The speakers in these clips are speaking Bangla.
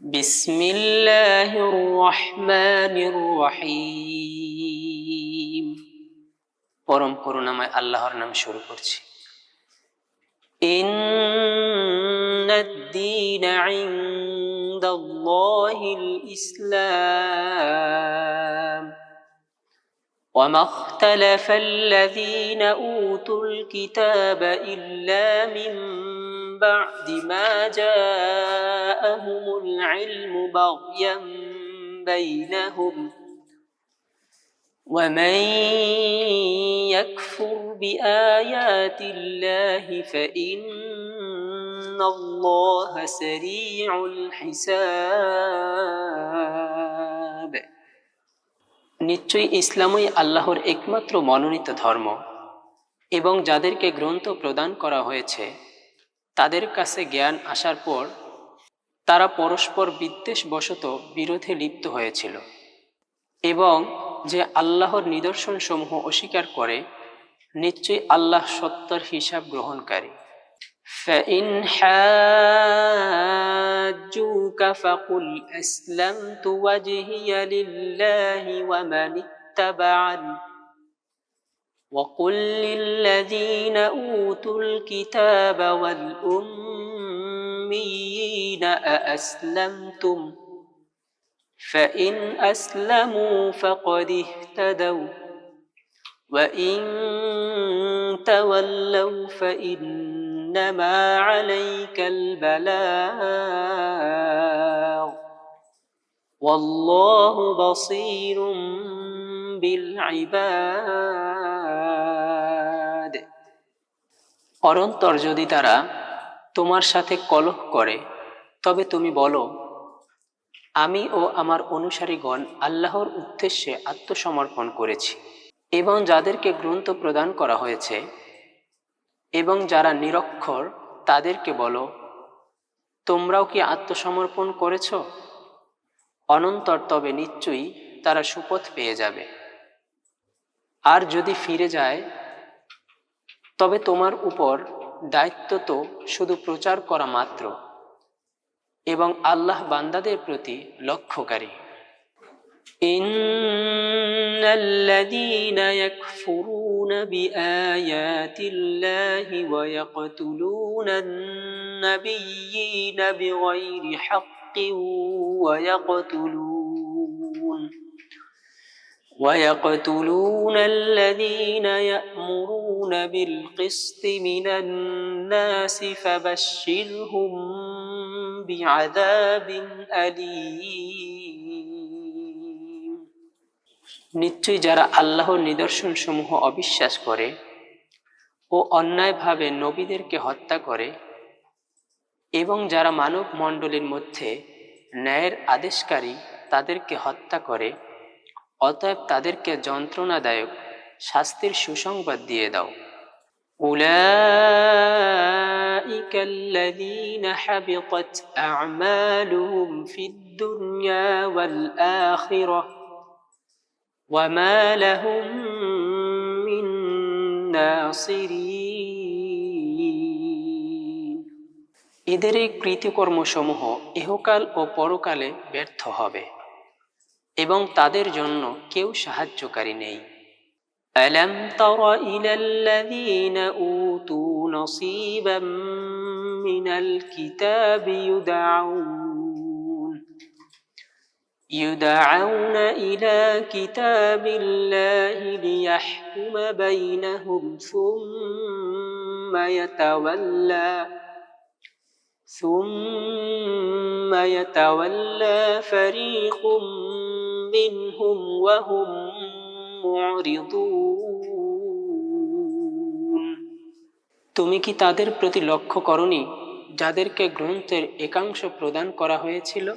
বিসমিল্লাহির রহমানির রহিম। পরম করুণাময় আল্লাহর নামে শুরু করছি। ইন্নাদ-দীনা ইনদাল্লাহিল ইসলাম وما اختلف الذين أوتوا الكتاب إلا من بعد ما جاءهم العلم بغيا بينهم ومن يكفر بآيات الله فإن الله سريع الحساب। নিশ্চয়ই ইসলামই আল্লাহর একমাত্র মনোনীত ধর্ম এবং যাদেরকে গ্রন্থ প্রদান করা হয়েছে তাদের কাছে জ্ঞান আসার পর তারা পরস্পর বিদ্বেষবশত বিরোধে লিপ্ত হয়েছিল, এবং যে আল্লাহর নিদর্শনসমূহ অস্বীকার করে নিশ্চয়ই আল্লাহ সত্যের হিসাব গ্রহণকারী। فإن حاجوك فقل أسلمت وجهي لله ومن اتبعني وقل للذين أوتوا الكتاب والأميين أأسلمتم فإن أسلموا فقد اهتدوا وإن تولوا فإنما عليك البلاغ والله بصير بالعباد। অনন্তর যদি তারা তোমার সাথে কলহ করে তবে তুমি বলো, আমি ও আমার অনুসারীগণ আল্লাহর উদ্দেশ্যে আত্মসমর্পণ করেছি। এবং যাদেরকে গ্রন্থ প্রদান করা হয়েছে এবং যারা নিরক্ষর তাদেরকে বলো, তোমরাও কি আত্মসমর্পণ করেছ? অনন্তর তবে নিশ্চয়ই তারা সুপথ পেয়ে যাবে। আর যদি ফিরে যায় তবে তোমার উপর দায়িত্ব তো শুধু প্রচার করা মাত্র, এবং আল্লাহ বান্দাদের প্রতি লক্ষ্যকারী। ইন্নাল্লাযীনা ইয়াকফুরুনা বিআয়াতিল্লাহি ওয়া ইয়াকতুলুনান নাবিয়্যিনা বিগাইরি হাক্কিন ويقتلون الذين يأمرون بالقسط من الناس فبشرهم بعذاب أليم। নিশ্চয়ই যারা আল্লাহর নিদর্শনসমূহ অবিশ্বাস করে ও অন্যায়ভাবে নবীদেরকে হত্যা করে এবং যারা মানব মণ্ডলীর মধ্যে ন্যায়ের আদেশকারী তাদেরকে হত্যা করে, অতএব তাদেরকে যন্ত্রণাদায়ক শাস্তির সুসংবাদ দিয়ে দাও। উলাইকা আল্লাযীনা হাবিতাত আ'মালুহুম ফিদ দুনিয়া ওয়াল আখিরাহ ওয়া মা লাহুম মিন নাসিরিন। এদের এই কৃতকর্মসমূহ ইহকাল ও পরকালে ব্যর্থ হবে এবং তাদের জন্য কেউ সাহায্যকারী নেই। আলাম তারা ইলাল্লাযীনা উতু নসীবাম মিনাল কিতাবি ইউদআউনা ইলা কিতাবিল্লাহি লিয়াহকুমা বাইনাহুম ثم يتولى فريق منهم وهم معرضون। তুমি কি তাদের প্রতি লক্ষ্য করনি যাদেরকে গ্রন্থের একাংশ প্রদান করা হয়েছিল?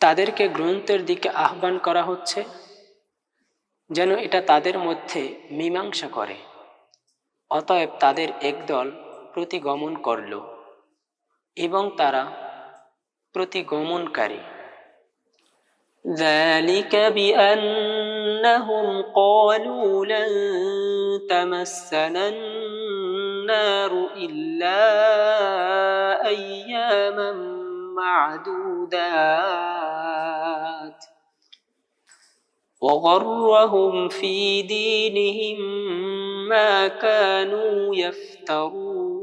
তাদেরকে গ্রন্থের দিকে আহ্বান করা হচ্ছে যেন এটা তাদের মধ্যে মীমাংসা করে, অতএব তাদের একদল প্রতিগমন করল এবং তারা প্রতিগমনকারী। ذلك بأنهم قالوا لن تمسنا النار إلا أياما معدودات وغرهم في دينهم ما كانوا يفترون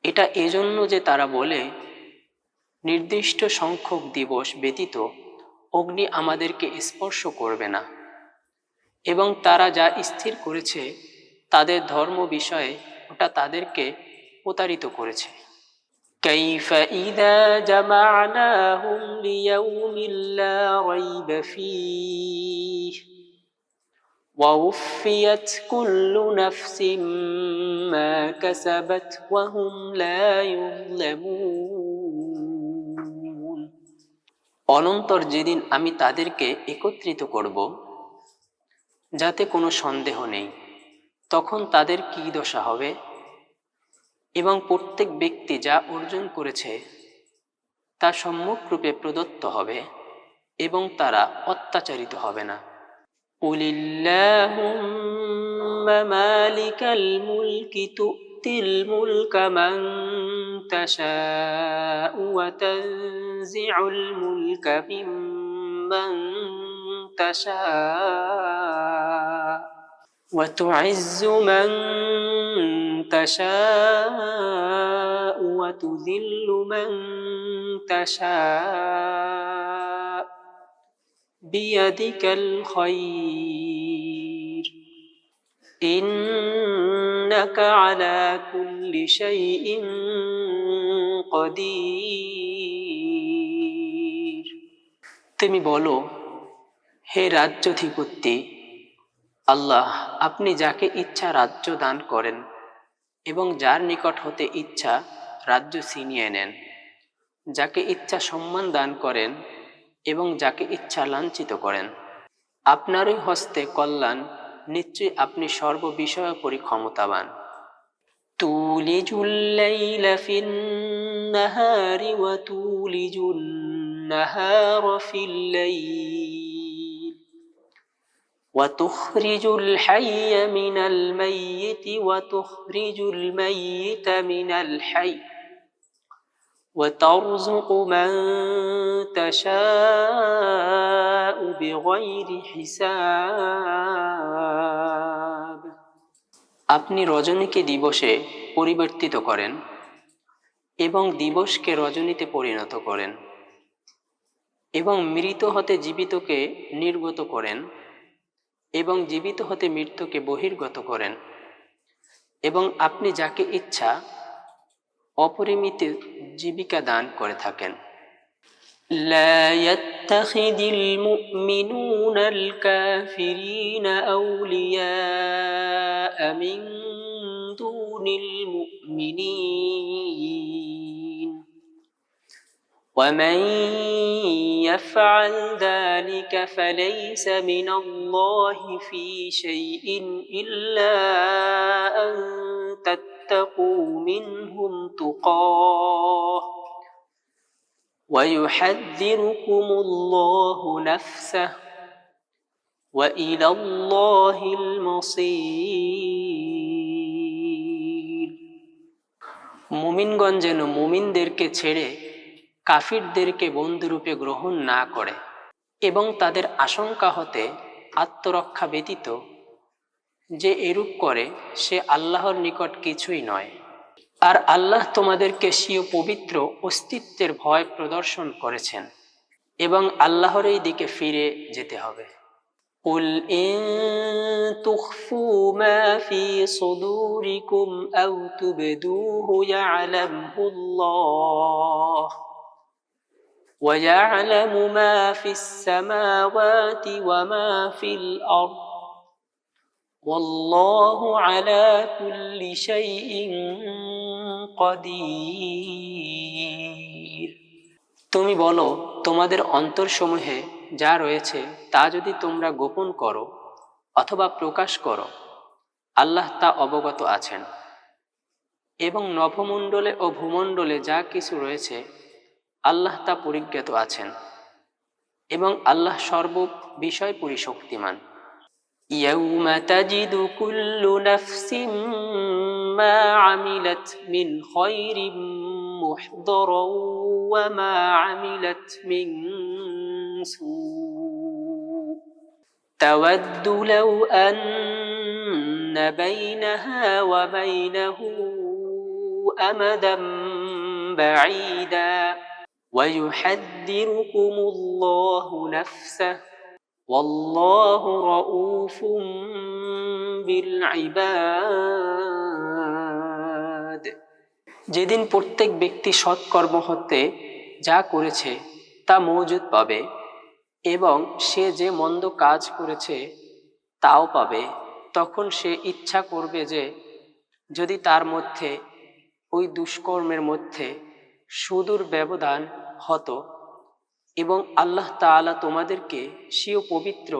এটা এজন্য যে তারা বলে নির্দিষ্ট সংখ্যক দিবস ব্যতীত অগ্নি আমাদেরকে স্পর্শ করবে না, এবং তারা যা স্থির করেছে তাদের ধর্ম বিষয়ে ওটা তাদেরকে প্রতারিত করেছে। কাইফা ইযা জামা'নাহুম লিয়াউমিন লা রাইবা ফীহি ওয়া উফিয়াত কুল্লু নাফসিম মা কাসাবাত ওয়া হুম লা ইউযলামুন। অনন্তর যেদিন আমি তাদেরকে একত্রিত করব যাতে কোনো সন্দেহ নেই, তখন তাদের কি দশা হবে, এবং প্রত্যেক ব্যক্তি যা অর্জন করেছে তা সম্মুখরূপে প্রদত্ত হবে এবং তারা অত্যাচারিত হবে না। কুলিল্লাহুম্মা মালিকাল মুলকি তু'তিল মুলকা মান তাশাউ ওয়া তানজিউল মুলকা মিম্মান তাশাউ ওয়া তু'ইজ্জু মান تشاء وتذل من تشاء بيدك الخير إنك على كل شيء قدير। তুমি বলো, হে রাজ্যাধিপতি আল্লাহ, আপনি যাকে ইচ্ছা রাজ্য দান করেন এবং যার নিকট হতে ইচ্ছা রাজ্য ছিনিয়ে নেন, যাকে ইচ্ছা সম্মান দান করেন এবং যাকে ইচ্ছা লাঞ্ছিত করেন। আপনারই হস্তে কল্যাণ, নিশ্চয়ই আপনি সর্ববিষয়োপরি ক্ষমতাবান। তুলিজুল লাইলা ফিন নাহারি ওয়া তুলিজুন নাহারা ফিল লাইল وتخرج الحي من الميت وتخرج الميت من الحي وترزق من تشاء بغير حساب। আপনি রজনীকে দিবসে পরিবর্তিত করেন এবং দিবসকে রজনীতে পরিণত করেন, এবং মৃত হতে জীবিতকে নির্গত করেন এবং জীবিত হতে মৃত্যুকে বহির্গত করেন, এবং আপনি যাকে ইচ্ছা অপরিমিত জীবিকা দান করে থাকেন। লা ইয়াত্তাখিদিল মুমিনুনাল কাফিরিনা আউলিয়া মিন দুনিল মুমিনিন ومن يفعل ذلك فليس من الله في شيء إلا أن تتقوا منهم تقاه ويحذركم الله نفسه وإلى الله المصير। মুমিনগণ যেন মুমিনদেরকে ছেড়ে কাফিরদেরকে বন্ধুরূপে গ্রহণ না করে, এবং তাদের আশঙ্কা হতে আত্মরক্ষা ব্যতীত যে এরূপ করে সে আল্লাহর নিকট কিছুই নয়। আর আল্লাহ তোমাদেরকে স্বীয় পবিত্র অস্তিত্বের ভয় প্রদর্শন করেছেন, এবং আল্লাহরই দিকে ফিরে যেতে হবে। قل إن تخفوا ما في صدوركم أو تبدوه يعلمه الله ويعلم ما في السماوات وما في الأرض والله على كل شيء قدير। তুমি বলো, তোমাদের অন্তরসমূহে যা রয়েছে তা যদি তোমরা গোপন করো অথবা প্রকাশ করো, আল্লাহ তা অবগত আছেন, এবং নভমণ্ডলে ও ভূমণ্ডলে যা কিছু রয়েছে আল্লাহ তা পরিজ্ঞাত আছেন, এবং আল্লাহ সর্ব বিষয় পরিশক্তিমান। ইয়াউমা তাজিদু কুল্লু নাফসিম ما عملت من خير محضرا وما عملت من سوء تود لو أن بينها وبينه أمدا بعيدا ويحذركم الله نفسه والله رؤوف بالعباد। যেদিন প্রত্যেক ব্যক্তি সৎকর্ম হতে যা করেছে তা মওজুদ পাবে এবং সে যে মন্দ কাজ করেছে তাও পাবে, তখন সে ইচ্ছা করবে যে যদি তার মধ্যে ওই দুষ্কর্মের মধ্যে সুদূর ব্যবধান হতো এবং আল্লাহ তাআলা তোমাদেরকে স্বীয় পবিত্র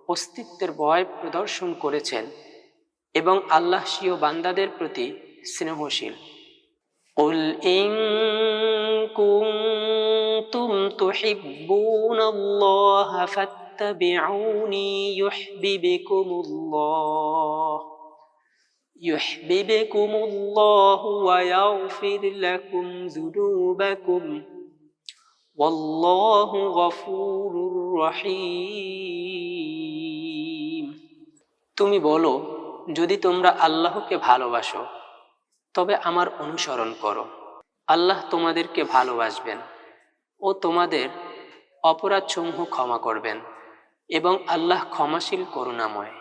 অস্তিত্বের ভয় প্রদর্শন করেছেন এবং আল্লাহ স্বীয় বান্দাদের প্রতি স্নেহশীল। قل إن كنتم تحبون الله فاتبعوني يحببكم الله ويغفر لكم ذنوبكم والله غفور رحيم। তুমি বলো, যদি তোমরা আল্লাহকে ভালোবাসো তবে আমার অনুসরণ করো, আল্লাহ তোমাদেরকে ভালোবাসবেন ও তোমাদের অপরাধসমূহ ক্ষমা করবেন এবং আল্লাহ ক্ষমাশীল করুণাময়।